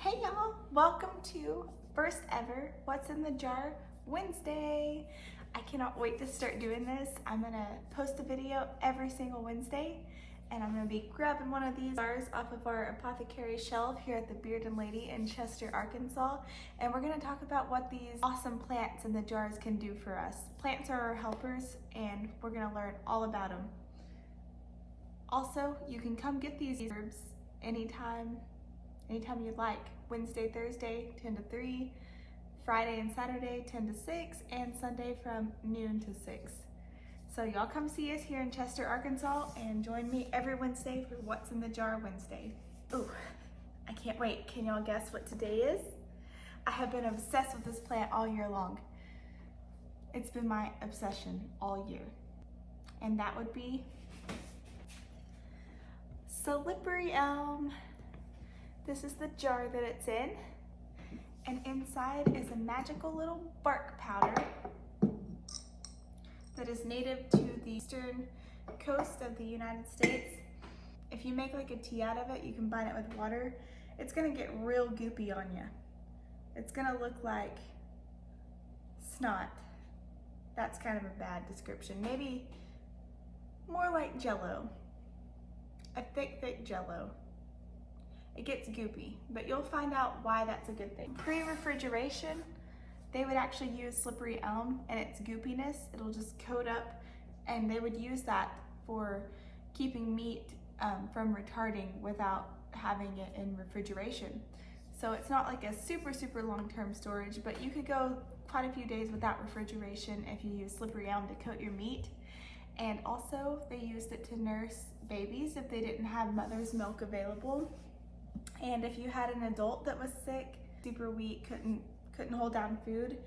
Hey y'all, welcome to first ever What's in the Jar Wednesday. I cannot wait to start doing this. I'm gonna post a video every single Wednesday and I'm gonna be grabbing one of these jars off of our apothecary shelf here at the Beard and Lady in Chester, Arkansas. And we're gonna talk about what these awesome plants in the jars can do for us. Plants are our helpers and we're gonna learn all about them. Also, you can come get these herbs anytime you'd like. Wednesday, Thursday, 10 to 3, Friday and Saturday, 10 to 6, and Sunday from noon to 6. So y'all come see us here in Chester, Arkansas, and join me every Wednesday for What's in the Jar Wednesday. Ooh, I can't wait. Can y'all guess what today is? I have been obsessed with this plant all year long. It's been my obsession all year. And that would be Slippery Elm. This is the jar that it's in, and inside is a magical little bark powder that is native to the eastern coast of the United States. If you make like a tea out of it, you combine it with water, it's gonna get real goopy on you. It's gonna look like snot. That's kind of a bad description. Maybe more like Jello, a thick Jello. It gets goopy, but you'll find out why that's a good thing. Pre-refrigeration, they would actually use slippery elm and its goopiness. It'll just coat up, and they would use that for keeping meat from retarding without having it in refrigeration. So it's not like a super long-term storage, but you could go quite a few days without refrigeration if you use slippery elm to coat your meat. And also they used it to nurse babies if they didn't have mother's milk available. And if you had an adult that was sick, super weak, couldn't hold down food,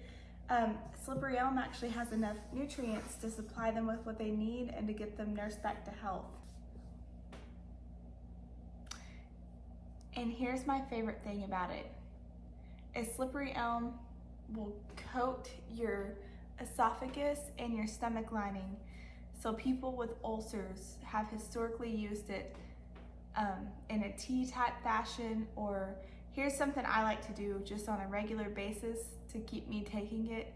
slippery elm actually has enough nutrients to supply them with what they need and to get them nursed back to health. And here's my favorite thing about it, is slippery elm will coat your esophagus and your stomach lining. So people with ulcers have historically used it in a tea type fashion, or here's something I like to do just on a regular basis to keep me taking it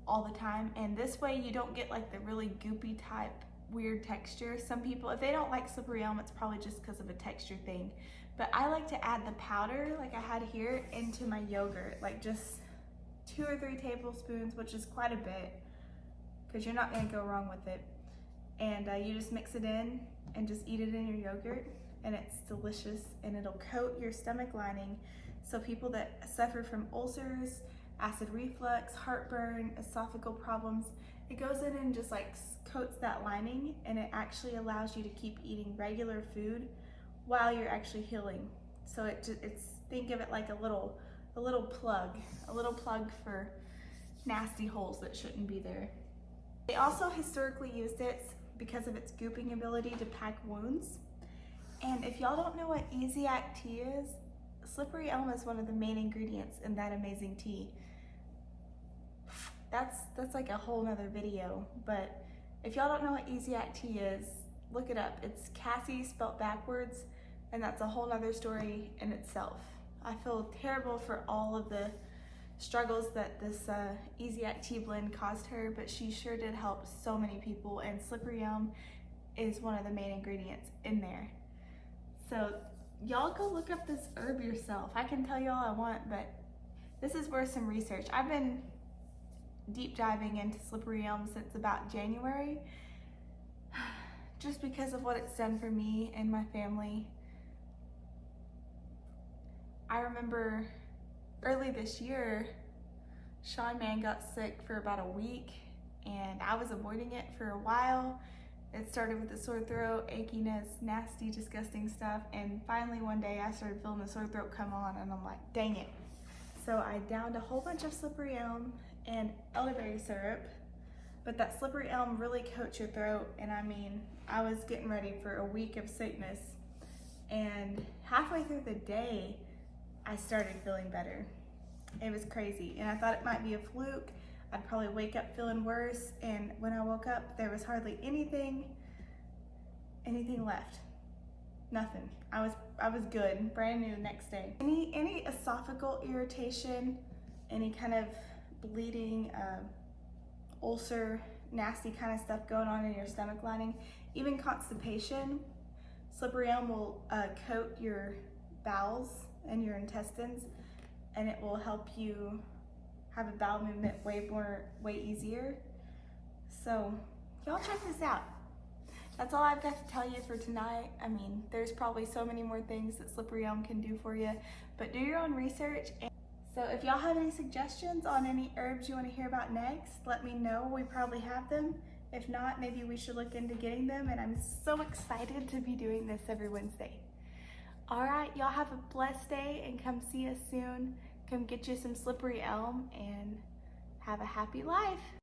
all the time. And this way you don't get like the really goopy type weird texture. Some people, if they don't like slippery elm, it's probably just because of a texture thing. But I like to add the powder like I had here into my yogurt, like just 2 or 3 tablespoons, which is quite a bit because you're not gonna go wrong with it. And you just mix it in and just eat it in your yogurt. And it's delicious, and it'll coat your stomach lining. So people that suffer from ulcers, acid reflux, heartburn, esophageal problems, it goes in and just like coats that lining, and it actually allows you to keep eating regular food while you're actually healing. So it's think of it like a little plug for nasty holes that shouldn't be there. They also historically used it because of its gooping ability to pack wounds. And if y'all don't know what Easy-Act tea is, slippery elm is one of the main ingredients in that amazing tea. That's like a whole nother video, but if y'all don't know what Easy-Act tea is, look it up. It's Cassie spelt backwards, and that's a whole nother story in itself. I feel terrible for all of the struggles that this Easy-Act tea blend caused her, but she sure did help so many people, and slippery elm is one of the main ingredients in there. So y'all go look up this herb yourself. I can tell you all I want, but this is worth some research. I've been deep diving into slippery elm since about January, just because of what it's done for me and my family. I remember early this year, Sean Man got sick for about a week, and I was avoiding it for a while. It started with a sore throat, achiness, nasty, disgusting stuff, and finally one day I started feeling the sore throat come on, and I'm like, dang it. So I downed a whole bunch of slippery elm and elderberry syrup, but that slippery elm really coats your throat, and I mean, I was getting ready for a week of sickness, and halfway through the day, I started feeling better. It was crazy, and I thought it might be a fluke. I'd probably wake up feeling worse, and when I woke up, there was hardly anything left. Nothing. I was good, brand new next day. Any esophageal irritation, any kind of bleeding, ulcer, nasty kind of stuff going on in your stomach lining, even constipation, Slippery Elm will coat your bowels and your intestines, and it will help you have a bowel movement way easier. So y'all check this out. That's all I've got to tell you for tonight. I mean, there's probably so many more things that Slippery Elm can do for you, but do your own research. So if y'all have any suggestions on any herbs you want to hear about next, let me know. We probably have them. If not, maybe we should look into getting them, and I'm so excited to be doing this every Wednesday. All right, y'all have a blessed day and come see us soon. Come get you some Slippery Elm and have a happy life.